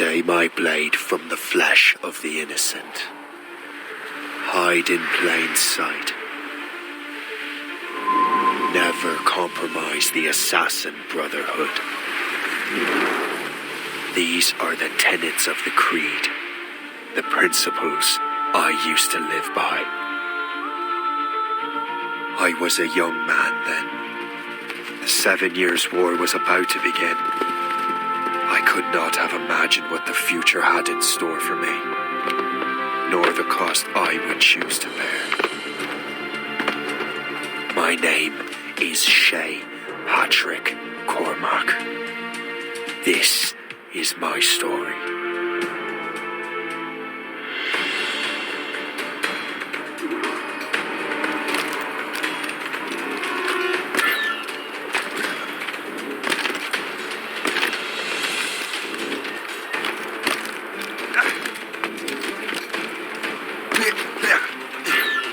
Stay my blade from the flesh of the innocent. Hide in plain sight. Never compromise the assassin brotherhood. These are the tenets of the Creed, the principles I used to live by. I was a young man then. The 7 Years' War was about to begin. I could not have imagined what the future had in store for me, nor the cost I would choose to bear. My name is Shay Patrick Cormac. This is my story.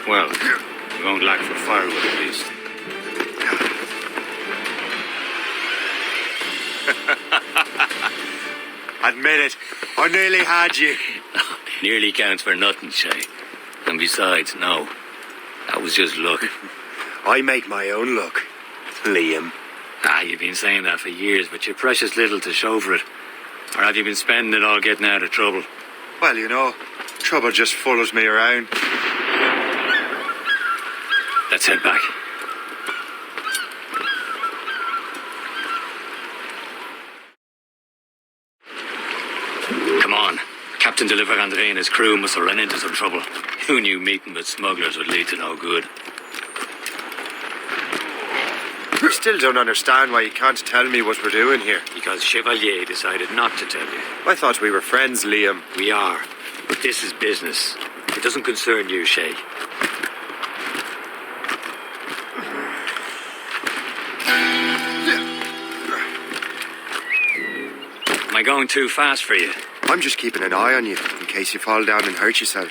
Well, we won't lack for firewood at least. Admit it, I nearly had you. Nearly counts for nothing, Shay. And besides, no. That was just luck. I make my own luck, Liam. You've been saying that for years, but you're precious little to show for it. Or have you been spending it all getting out of trouble? Well, you know, trouble just follows me around. Let's head back. Come on. Captain de Andre and his crew must have run into some trouble. Who knew meeting with smugglers would lead to no good? I still don't understand why you can't tell me what we're doing here. Because Chevalier decided not to tell you. I thought we were friends, Liam. We are. But this is business. It doesn't concern you, Shay. Am I going too fast for you? I'm just keeping an eye on you, in case you fall down and hurt yourself.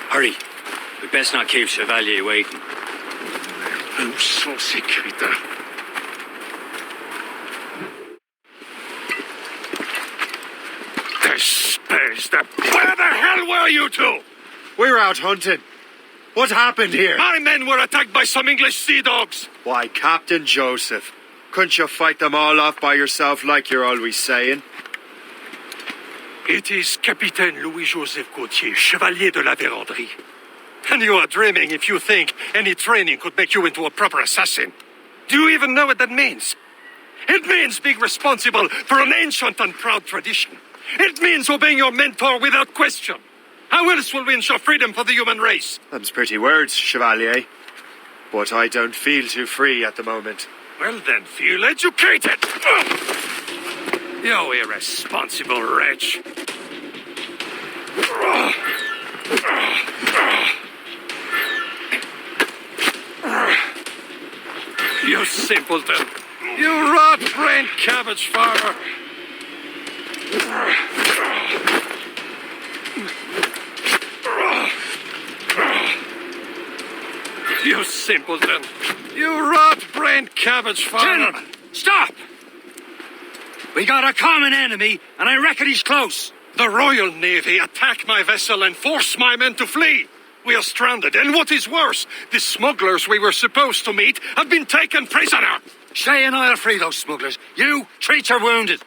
Hurry. We best not keep Chevalier waiting. Où sont ces crétins? Where the hell were you two? We were out hunting. What happened here? My men were attacked by some English sea dogs. Why, Captain Joseph, couldn't you fight them all off by yourself like you're always saying? It is Capitaine Louis-Joseph Gauthier, Chevalier de la Vérendrye. And you are dreaming if you think any training could make you into a proper assassin. Do you even know what that means? It means being responsible for an ancient and proud tradition. It means obeying your mentor without question. How else will we ensure freedom for the human race? Them's pretty words, Chevalier. But I don't feel too free at the moment. Well then, feel educated. You irresponsible wretch. You simpleton. You rat-brained cabbage farmer. You simpleton. You rat-brained cabbage farmer. Gentlemen, stop! We got a common enemy, and I reckon he's close. The Royal Navy attacked my vessel and forced my men to flee. We are stranded, and what is worse, the smugglers we were supposed to meet have been taken prisoner. Shay and I'll free those smugglers. You treat your wounded.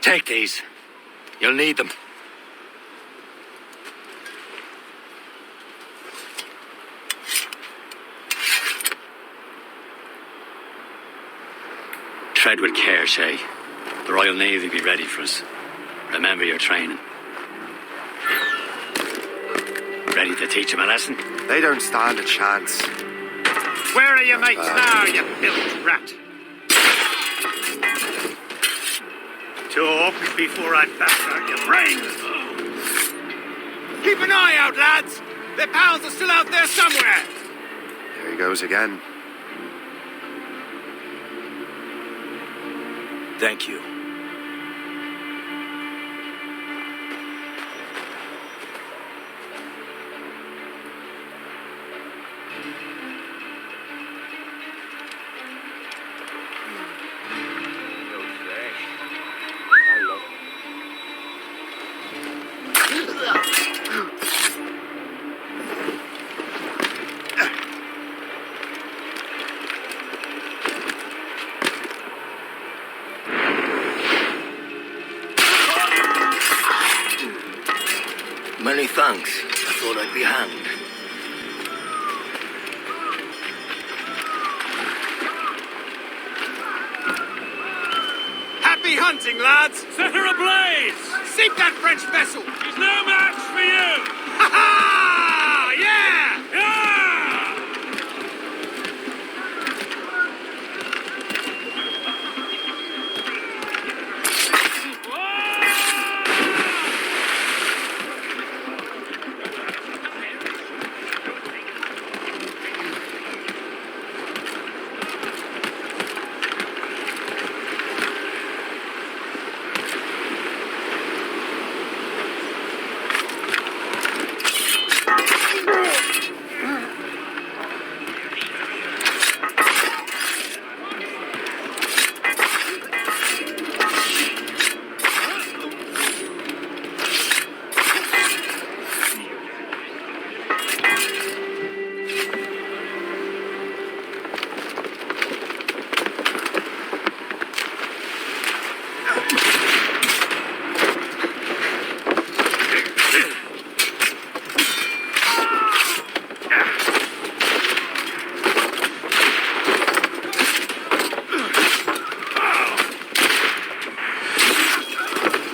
Take these. You'll need them. Tread with care, Shay. The Royal Navy be ready for us. Remember your training. Ready to teach them a lesson? They don't stand a chance. Where are your mates now, you filthy rat? Talk before I bash out your brains. Keep an eye out, lads. Their pals are still out there somewhere. There he goes again. Thank you. Many thanks. I thought I'd be hanged. Happy hunting, lads! Set her ablaze! Sink that French vessel! She's no match for you! Ha ha! Yeah! Yeah!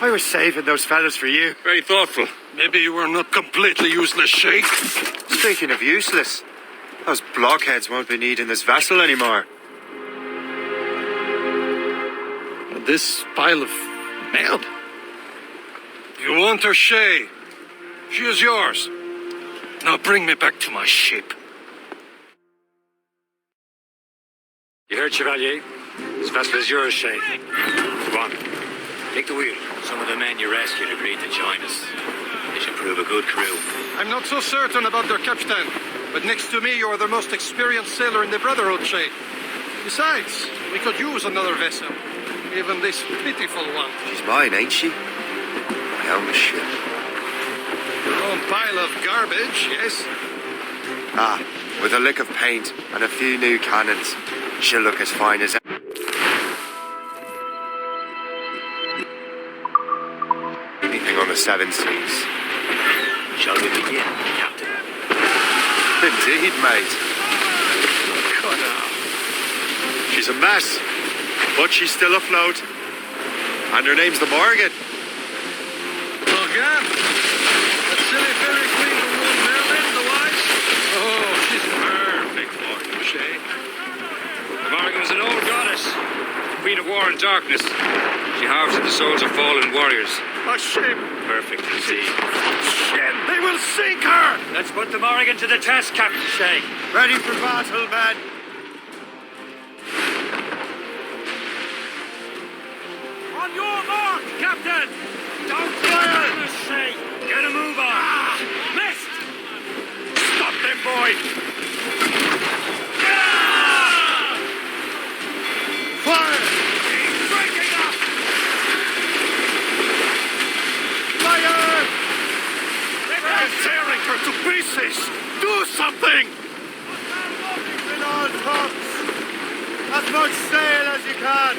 I was saving those fellas for you. Very thoughtful. Maybe you were not completely useless, Sheikh. Speaking of useless, those blockheads won't be needing this vessel anymore. This pile of mail? You want her, Shay? She is yours. Now bring me back to my ship. You heard, Chevalier? This vessel is yours, Shay. Go on. Take the wheel. Some of the men you rescued agreed to join us. They should prove a good crew. I'm not so certain about their captain, but next to me you're the most experienced sailor in the Brotherhood, Shay. Besides, we could use another vessel. Even this pitiful one. She's mine, ain't she? My own ship. Your own pile of garbage, yes? Ah, with a lick of paint and a few new cannons, she'll look as fine as ever. Anything on the seven seas. Shall we begin, Captain? Indeed, mate. God, She's a mess, but she's still afloat. And her name's the Morgan. Morgan? That silly fairy queen who won't Merlin, the wise? Oh, she's perfect for you, Shay. The Morgan was an old goddess, queen of war and darkness. She harvested the souls of fallen warriors. A ship. Perfect indeed. Shit, they will sink her! Let's put the Morgan to the test, Captain Shay. Ready for battle, men. On your mark, Captain! Don't fire! Shay, get a move on! Missed! Stop them, boy! Fire! He's breaking up! Fire! They're tearing her to pieces! Do something! In all tops. As much sail as you can.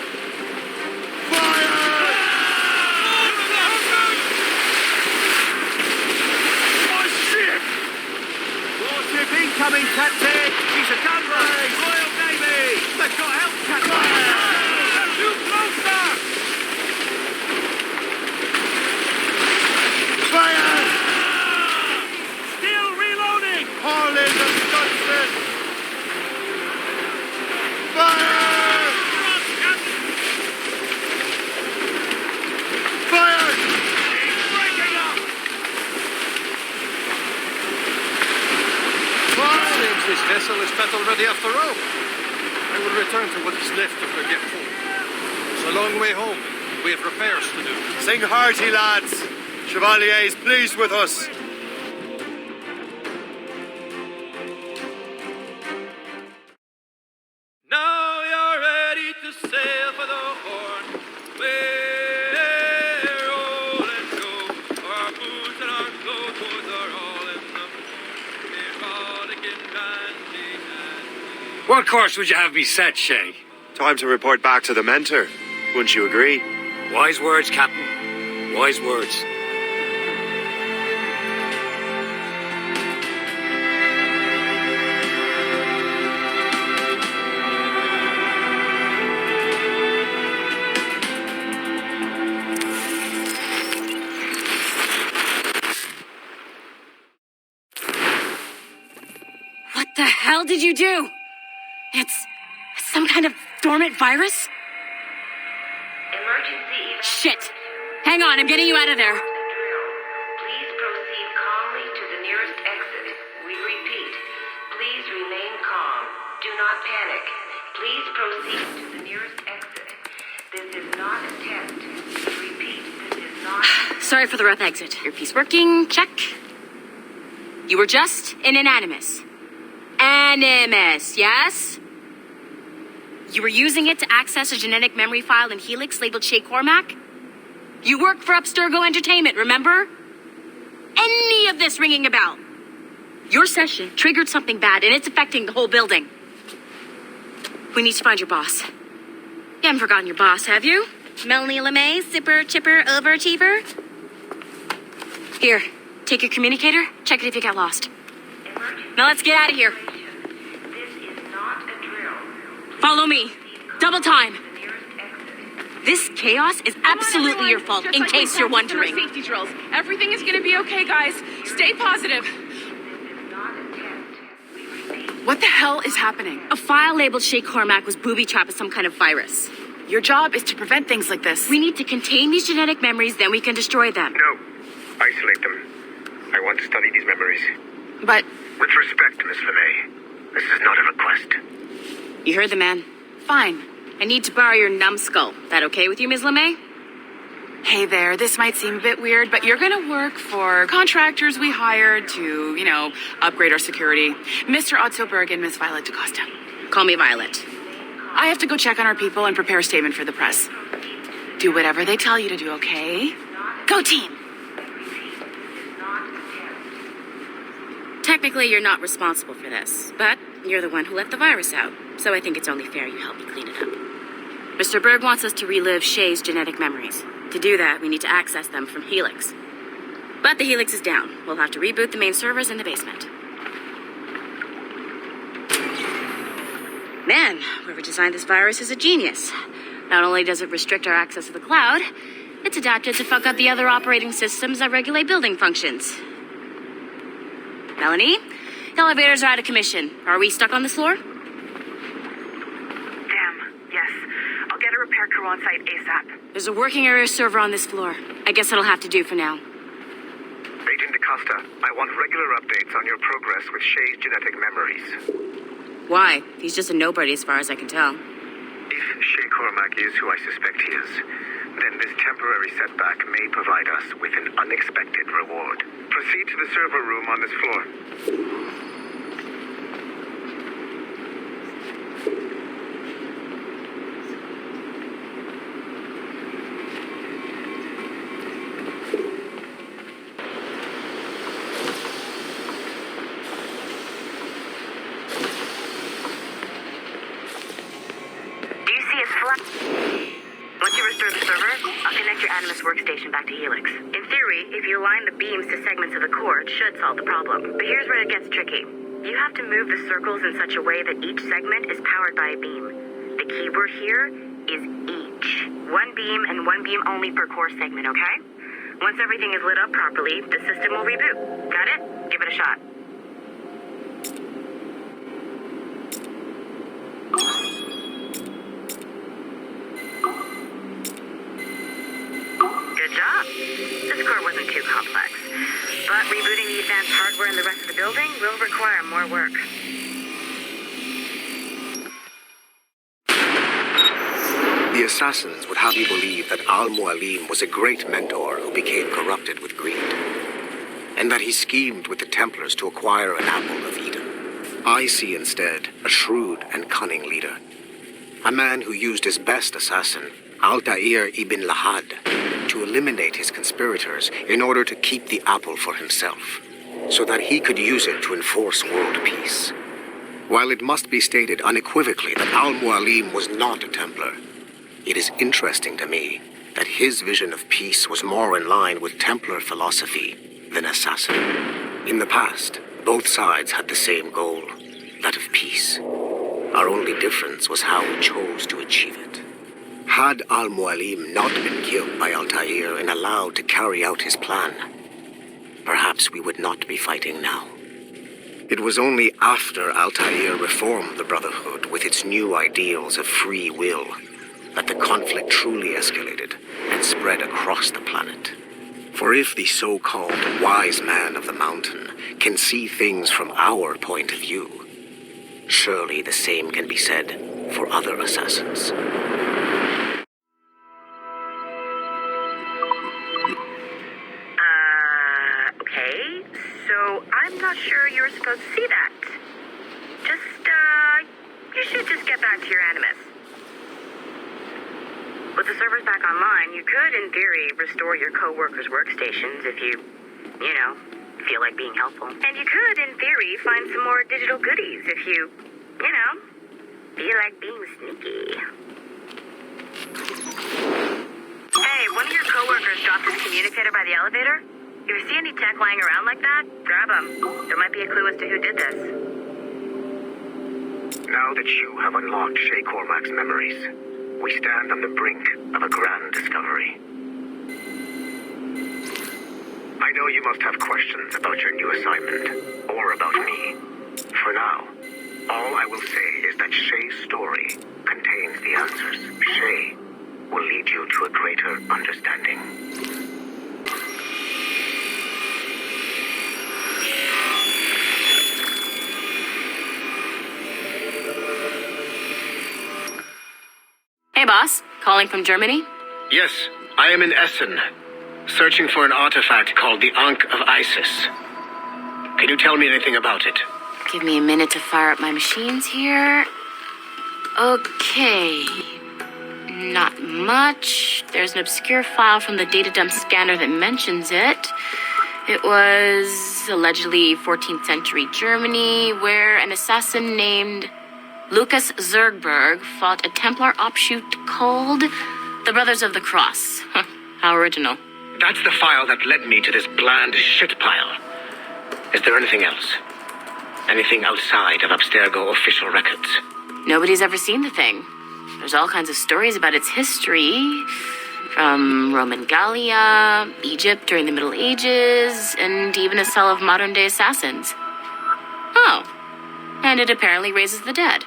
Fire! My ship! Warship incoming, Captain. She's a gunboat. Royal Navy. They've got help, Captain. They're too close, sir! Fire! Still reloading! Haul in the stuntsmen. Fire! Fire! He's breaking up! Seems this vessel is battle ready after all. I will return to what is left of her getful. a long way home. We have repairs to do. Sing hearty, lads. Chevalier is pleased with us. Now you're ready to sail for the Horn. We're rolling go. Our boots and our clothes are all in the morn. We're rollicking bandy and What course would you have me set, Shay? Time to report back to the mentor. Wouldn't you agree? Wise words, Captain. Wise words. What the hell did you do? It's some kind of dormant virus? Emergency Shit! Hang on, I'm getting you out of there. Please proceed calmly to the nearest exit. We repeat, please remain calm. Do not panic. Please proceed to the nearest exit. This is not a test. We repeat, this is not... Sorry for the rough exit. Earpiece working, check. You were just an animus. Animus, yes? You were using it to access a genetic memory file in Helix labeled Shay Cormac? You work for Abstergo Entertainment, remember? Any of this ringing a bell? Your session triggered something bad, and it's affecting the whole building. We need to find your boss. You haven't forgotten your boss, have you? Melanie LeMay, zipper, chipper, overachiever? Here, take your communicator, check it if you got lost. Now let's get out of here. This is not a drill. Follow me. Double time. The nearest exit. This chaos is absolutely your fault, in case you're wondering. Safety drills. Everything is going to be okay, guys. Stay positive. This is not a test. We repeat. What the hell is happening? A file labeled Shay Cormac was booby-trapped with some kind of virus. Your job is to prevent things like this. We need to contain these genetic memories, then we can destroy them. No. Isolate them. I want to study these memories. But With respect, Miss LeMay, this is not a request. You heard the man. fine. I need to borrow your numbskull. That okay with you, Ms. LeMay? Hey there, this might seem a bit weird, but you're gonna work for contractors we hired to, upgrade our security. Mr. Otto Berg and Miss Violet DaCosta. Call me Violet. I have to go check on our people and prepare a statement for the press. Do whatever they tell you to do, okay? Go team! Technically, you're not responsible for this, but you're the one who let the virus out, so I think it's only fair you help me clean it up. Mr. Berg wants us to relive Shay's genetic memories. To do that, we need to access them from Helix. But the Helix is down. We'll have to reboot the main servers in the basement. Man, whoever designed this virus is a genius. Not only does it restrict our access to the cloud, it's adapted to fuck up the other operating systems that regulate building functions. Melanie, the elevators are out of commission. Are we stuck on this floor? Damn, yes. I'll get a repair crew on site ASAP. There's a working area server on this floor. I guess that'll have to do for now. Agent DaCosta, I want regular updates on your progress with Shay's genetic memories. Why? He's just a nobody as far as I can tell. If Shay Cormac is who I suspect he is, then this temporary setback may provide us with an unexpected reward. Proceed to the server room on this floor. Do you see his flag? Once you restore the server, I'll connect your Animus workstation back to Helix. In theory, if you align the beams to segments of the core, it should solve the problem. But here's where it gets tricky. You have to move the circles in such a way that each segment is powered by a beam. The keyword here is each. One beam and one beam only per core segment, okay? Once everything is lit up properly, the system will reboot. Got it? Give it a shot. Good job. This core wasn't too complex. But rebooting the advanced hardware in the rest of the building will require more work. The assassins would have you believe that Al-Mualim was a great mentor who became corrupted with greed, and that he schemed with the Templars to acquire an apple of Eden. I see instead a shrewd and cunning leader, a man who used his best assassin, Altair ibn Lahad, to eliminate his conspirators in order to keep the apple for himself, so that he could use it to enforce world peace. While it must be stated unequivocally that Al-Mualim was not a Templar, it is interesting to me that his vision of peace was more in line with Templar philosophy than assassin. In the past, both sides had the same goal, that of peace. Our only difference was how we chose to achieve it. Had Al-Mualim not been killed by Altair and allowed to carry out his plan, perhaps we would not be fighting now. It was only after Altair reformed the Brotherhood with its new ideals of free will that the conflict truly escalated and spread across the planet. For if the so-called wise man of the mountain can see things from our point of view, surely the same can be said for other assassins. Okay, so I'm not sure you were supposed to see that. You should just get back to your Animus. With the servers back online, you could, in theory, restore your co-workers' workstations if you feel like being helpful. And you could, in theory, find some more digital goodies if you feel like being sneaky. Hey, one of your co-workers dropped his communicator by the elevator. If you see any tech lying around like that, grab them. There might be a clue as to who did this. Now that you have unlocked Shay Cormac's memories, we stand on the brink of a grand discovery. I know you must have questions about your new assignment, or about me. For now, all I will say is that Shay's story contains the answers. Shay will lead you to a greater understanding. Hey, boss. Calling from Germany? Yes, I am in Essen, searching for an artifact called the Ankh of Isis. Can you tell me anything about it? Give me a minute to fire up my machines here. Okay. Not much. There's an obscure file from the data dump scanner that mentions it. It was allegedly 14th century Germany, where an assassin named Lucas Zergberg fought a Templar offshoot called the Brothers of the Cross. How original. That's the file that led me to this bland shit pile. Is there anything else? Anything outside of Abstergo official records? Nobody's ever seen the thing. There's all kinds of stories about its history, from Roman Gallia, Egypt during the Middle Ages, and even a cell of modern-day assassins. Oh, and it apparently raises the dead.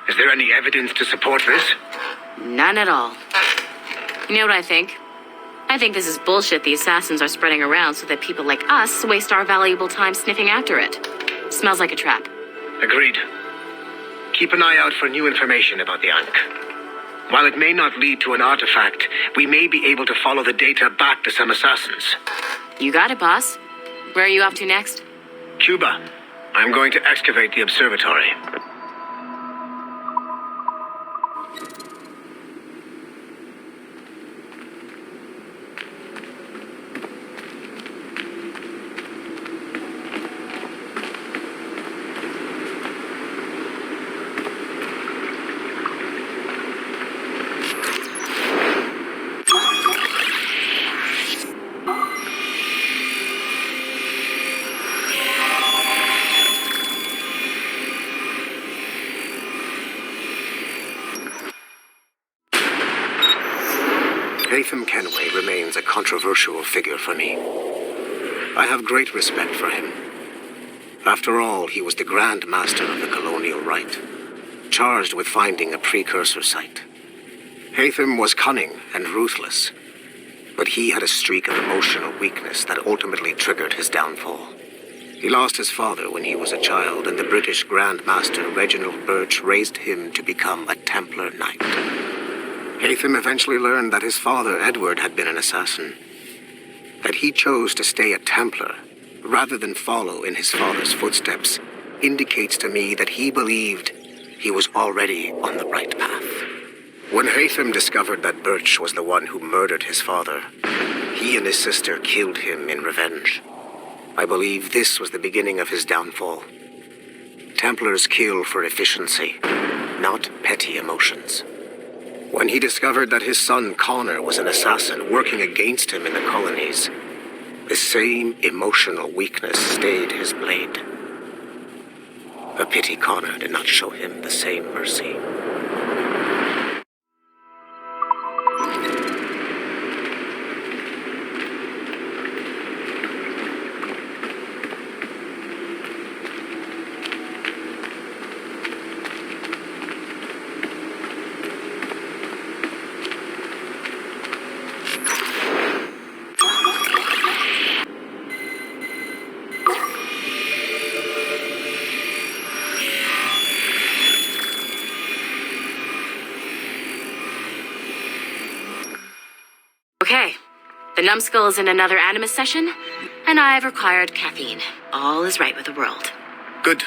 Is there any evidence to support this? None at all. You know what I think? I think this is bullshit the assassins are spreading around so that people like us waste our valuable time sniffing after it. Smells like a trap. Agreed. Keep an eye out for new information about the Ankh. While it may not lead to an artifact, we may be able to follow the data back to some assassins. You got it, boss. Where are you off to next? Cuba. I'm going to excavate the observatory. Kenway remains a controversial figure for me. I have great respect for him. After all, he was the Grand Master of the Colonial Rite, charged with finding a precursor site. Haytham was cunning and ruthless, but he had a streak of emotional weakness that ultimately triggered his downfall. He lost his father when he was a child, and the British Grand Master Reginald Birch raised him to become a Templar Knight. Haytham eventually learned that his father, Edward, had been an assassin. That he chose to stay a Templar, rather than follow in his father's footsteps, indicates to me that he believed he was already on the right path. When Haytham discovered that Birch was the one who murdered his father, he and his sister killed him in revenge. I believe this was the beginning of his downfall. Templars kill for efficiency, not petty emotions. When he discovered that his son Connor was an assassin working against him in the colonies, the same emotional weakness stayed his blade. A pity Connor did not show him the same mercy. Okay, the numbskull is in another Animus session, and I've required caffeine. All is right with the world. Good.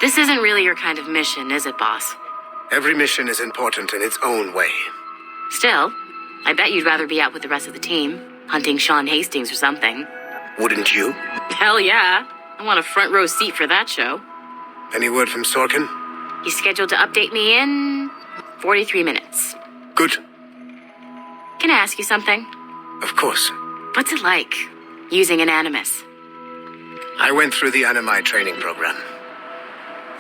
This isn't really your kind of mission, is it, boss? Every mission is important in its own way. Still, I bet you'd rather be out with the rest of the team, hunting Sean Hastings or something. Wouldn't you? Hell yeah. I want a front row seat for that show. Any word from Sorkin? He's scheduled to update me in 43 minutes. Good. Can I ask you something? Of course. What's it like, using an Animus? I went through the Animi training program.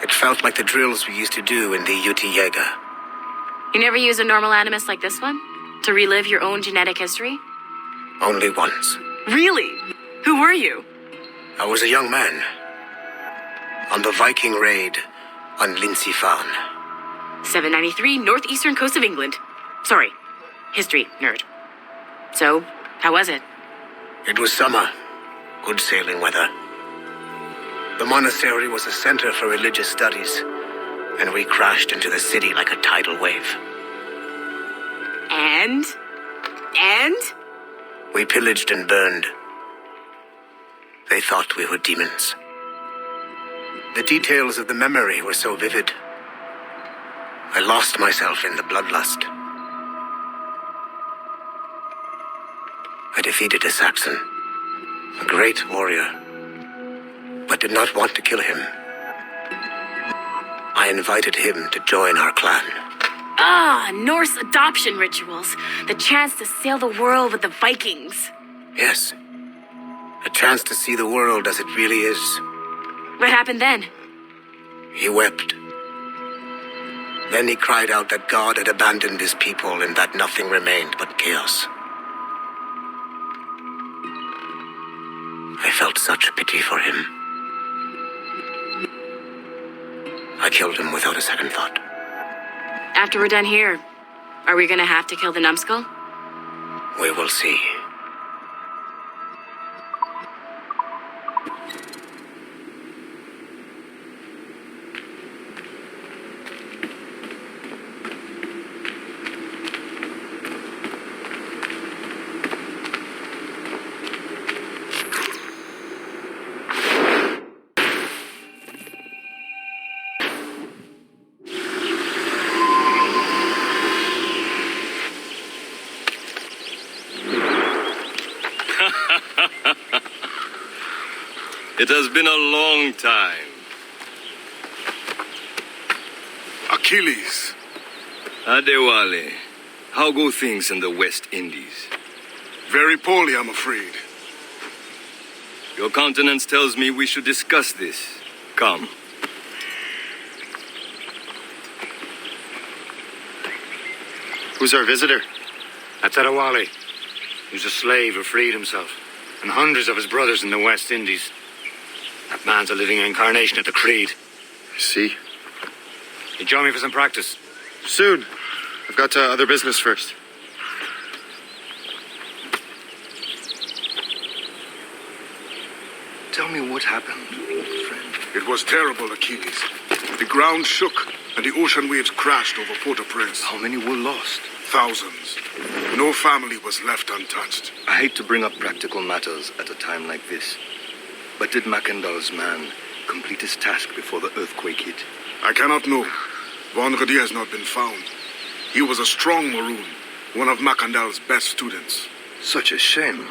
It felt like the drills we used to do in the UT Jaeger. You never use a normal Animus like this one? To relive your own genetic history? Only once. Really? Who were you? I was a young man. On the Viking raid on Lindsey Farn. 793, northeastern coast of England. Sorry, history nerd. So, how was it? It was summer. Good sailing weather. The monastery was a center for religious studies, and we crashed into the city like a tidal wave. And? We pillaged and burned. They thought we were demons. The details of the memory were so vivid. I lost myself in the bloodlust. I defeated a Saxon, a great warrior, but did not want to kill him. I invited him to join our clan. Ah, Norse adoption rituals. The chance to sail the world with the Vikings. Yes. A chance to see the world as it really is. What happened then? He wept. Then he cried out that God had abandoned his people and that nothing remained but chaos. I felt such pity for him. I killed him without a second thought. After we're done here, are we gonna have to kill the numbskull? We will see. It has been a long time. Achilles. Adewale, how go things in the West Indies? Very poorly, I'm afraid. Your countenance tells me we should discuss this. Come. Who's our visitor? That's Adewale. He was a slave who freed himself, and hundreds of his brothers in the West Indies. That man's a living incarnation of the Creed. I see. You join me for some practice? Soon. I've got other business first. Tell me what happened, old friend. It was terrible, Achilles. The ground shook, and the ocean waves crashed over Port-au-Prince. How many were lost? Thousands. No family was left untouched. I hate to bring up practical matters at a time like this, but did Mackandal's man complete his task before the earthquake hit? I cannot know. Vonredi has not been found. He was a strong Maroon, one of Mackandal's best students. Such a shame.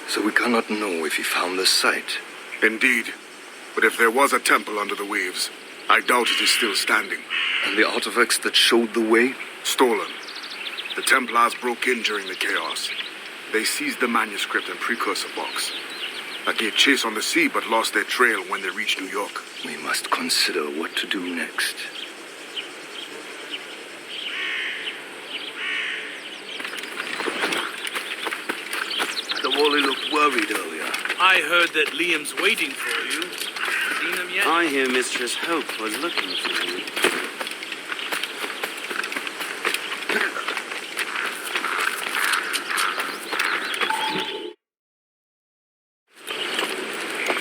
So we cannot know if he found the site. Indeed. But if there was a temple under the waves, I doubt it is still standing. And the artifacts that showed the way? Stolen. The Templars broke in during the chaos. They seized the manuscript and precursor box. That gave chase on the sea, but lost their trail when they reached New York. We must consider what to do next. The Wally looked worried earlier. I heard that Liam's waiting for you. Seen him yet? I hear Mistress Hope was looking for you.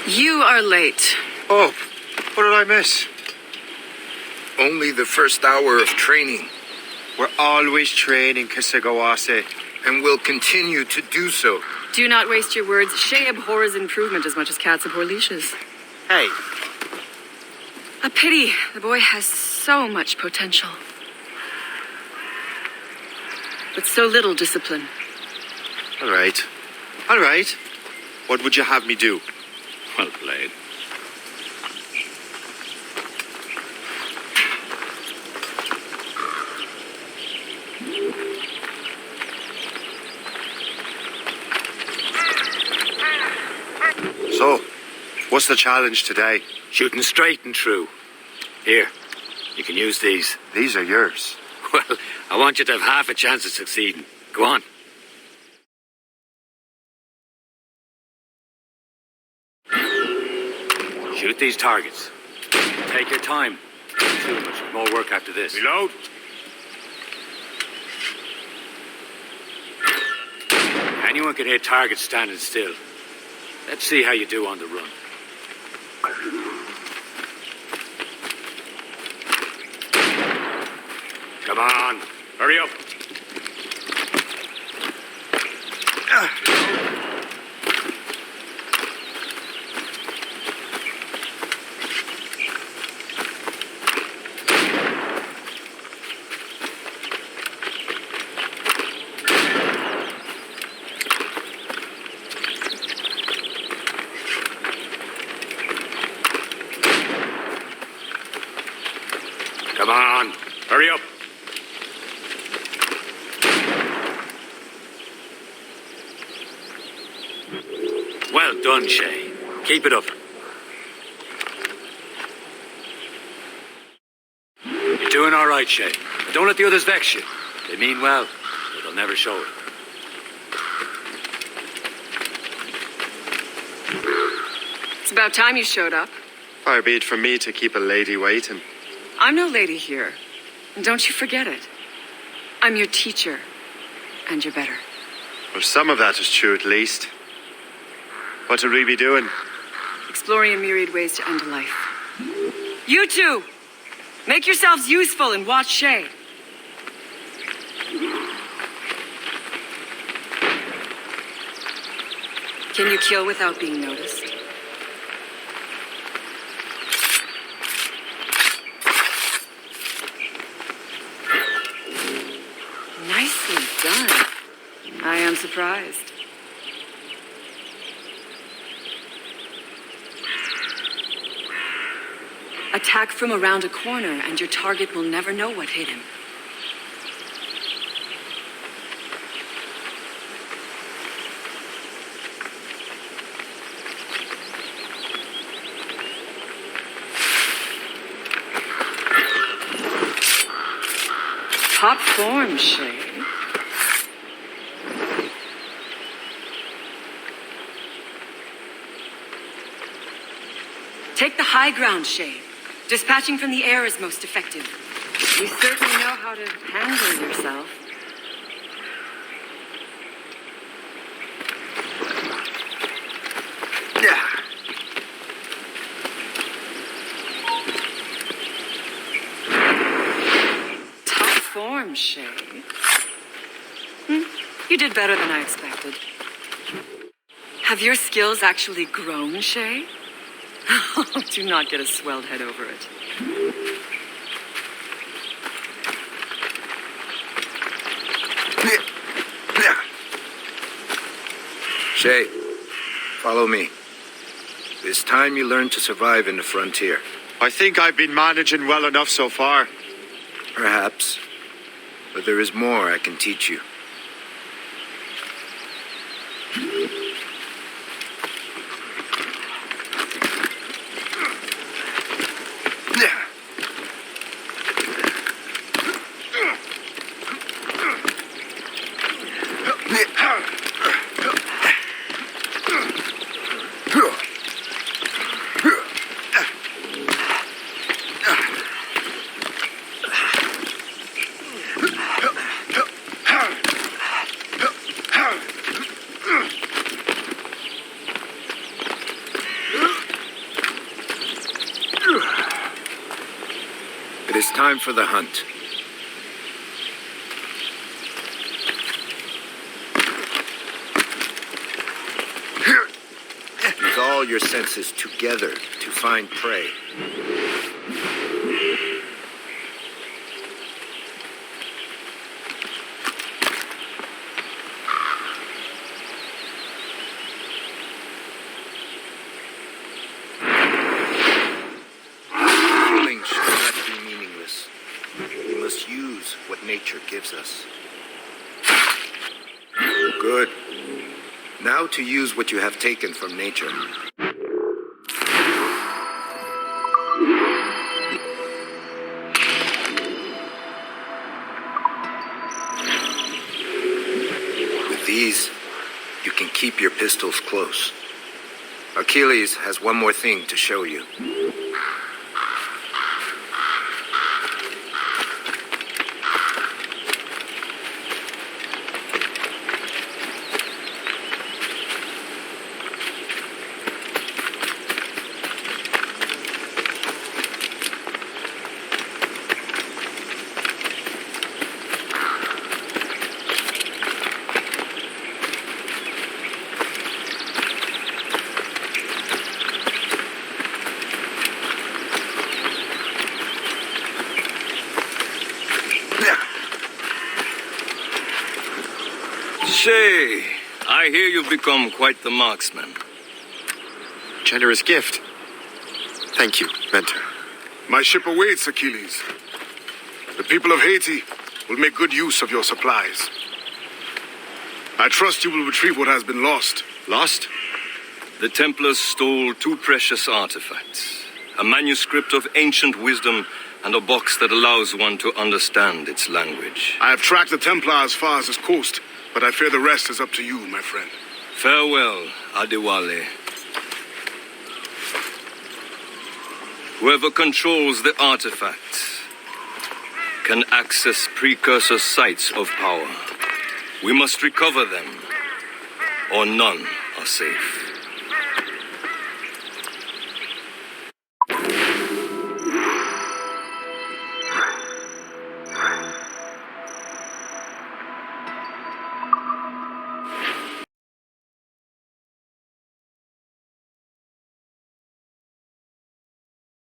You are late. Oh, what did I miss? Only the first hour of training. We're always training, Kisagawase. And will continue to do so. Do not waste your words. Shay abhors improvement as much as cats abhor leashes. Hey. A pity. The boy has so much potential. But so little discipline. All right. All right. What would you have me do? Well played. So, what's the challenge today? Shooting straight and true. Here, you can use these. These are yours. Well, I want you to have half a chance of succeeding. Go on. Shoot these targets. Take your time. Too much more work after this. Reload. Anyone can hit targets standing still. Let's see how you do on the run. Come on, hurry up. Come on, hurry up. Well done, Shay. Keep it up. You're doing all right, Shay. But don't let the others vex you. They mean well, but they'll never show it. It's about time you showed up. Far be it from me to keep a lady waiting. I'm no lady here. And don't you forget it. I'm your teacher. And you're better. Well, some of that is true at least. What would we be doing? Exploring a myriad ways to end a life. You two! Make yourselves useful and watch Shay. Can you kill without being noticed? Nicely done. I am surprised. Attack from around a corner and your target will never know what hit him. Top form, Shay. Take the high ground, Shay. Dispatching from the air is most effective. You certainly know how to handle yourself. Yeah. Top form. form, Shay. You did better than I expected. Have your skills actually grown, Shay? Do not get a swelled head over it. Shay, follow me. It's time you learn to survive in the frontier. I think I've been managing well enough so far. Perhaps. But there is more I can teach you. It is time for the hunt. Use all your senses together to find prey. Killing should not be meaningless. We must use what nature gives us. Good. Now to use what you have taken from nature. With these, you can keep your pistols close. Achilles has one more thing to show you. Shay, I hear you've become quite the marksman. Generous gift. Thank you, Mentor. My ship awaits, Achilles. The people of Haiti will make good use of your supplies. I trust you will retrieve what has been lost. Lost? The Templars stole 2 precious artifacts. A manuscript of ancient wisdom and a box that allows one to understand its language. I have tracked the Templar as far as this coast, but I fear the rest is up to you, my friend. Farewell, Adewale. Whoever controls the artifacts can access precursor sites of power. We must recover them, or none are safe.